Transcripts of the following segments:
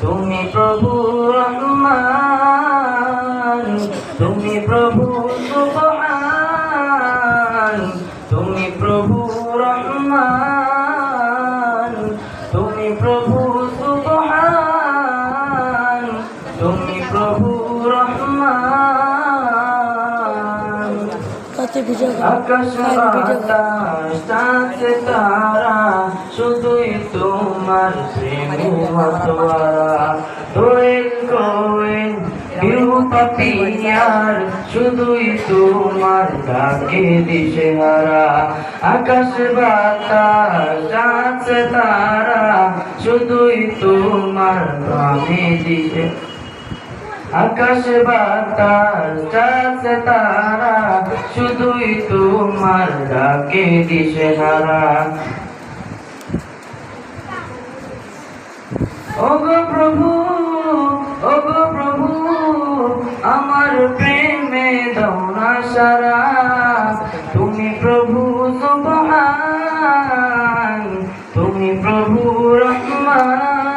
তুমি প্রভু রহমান, তুমি প্রভু সুবহান, তুমি প্রভু রহমান, তুমি প্রভু সুবহান, তুমি প্রভু রহমান। আকাশ বাতাস চাঁদ তারা শুধুই তোমার প্রেমে মাতোয়ারা। দোয়েল কোয়েল বিউ পাপিয়ার শুধুই তোমার ডাকে দিশেহারা। আকাশ বাতাস চাঁদ তারা শুধুই তোমার প্রেমে দিশে। আকাশ বাতাস চাঁদ তারা শুধুই তোমার ডাকে দিশেহারা। ওগো প্রভু, ওগো প্রভু, আমার প্রেমে দাও না সারা। তুমি প্রভু সুবহান, তুমি প্রভু রহমান,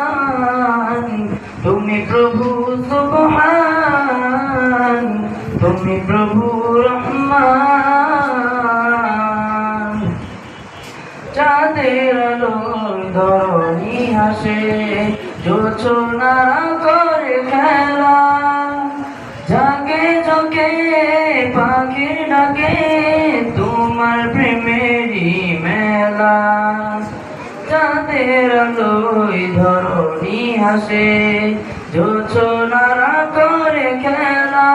তুমি প্রভু সুবহান, তুমি প্রভু রহমান। চাঁদের আলোয় ধরণী হাসে, জোছনা করে খেলা। জাগে জগে পাখির ডাকে তোমার প্রেমেরই মেলা। চাঁদের আলোয় ধরণী হাসে, জোছনা করে খেলা।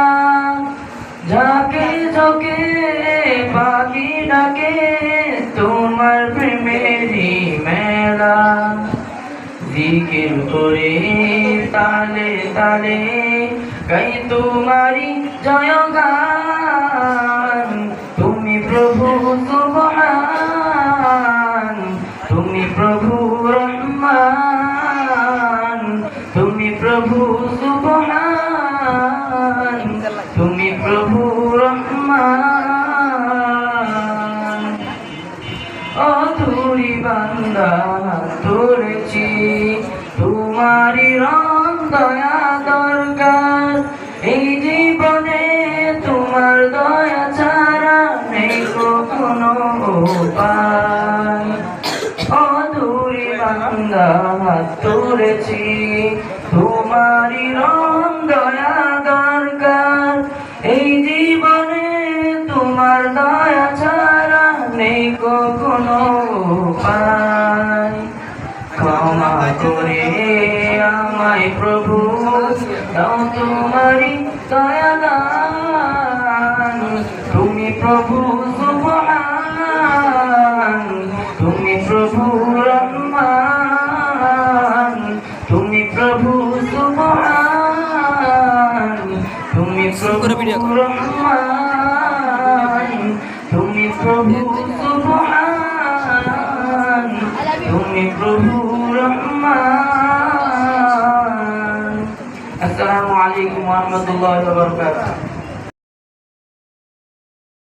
জাগে জগে পাখি ডাকে তোমার প্রেমেরই মেলা। জিকির করে তালে তালে গাই তোমারি জয়গান। তুমি প্রভু সুবহান, তুমি প্রভু রহমান, তুমি প্রভু সুবহান, তুমি প্রভু রহমান। অধুরি বান্দা ধরেছি তোমারি রং দয়া দরকার। এই জীবনে তোমার দয়া ছাড়া নেই কোনো উপায়। অধুরি বান্দা ধরেছি তোমারি রং দয়া দরকার। এই জীবনে তোমার দয়া ছাড়া নেই কোনো উপায়। ক্ষমা করে আমায় প্রভু দাও তোমারি দয়া দান। তুমি প্রভু সুবহান, তুমি প্রভু রহমান, তুমি প্রভু সুবহান, তুমি প্রভু রহমান, তুমি প্রভু সুবহান, তুমি প্রভু রহমান। আসসালামু আলাইকুম ওয়া রাহমাতুল্লাহি ওয়া বারাকাতুহু।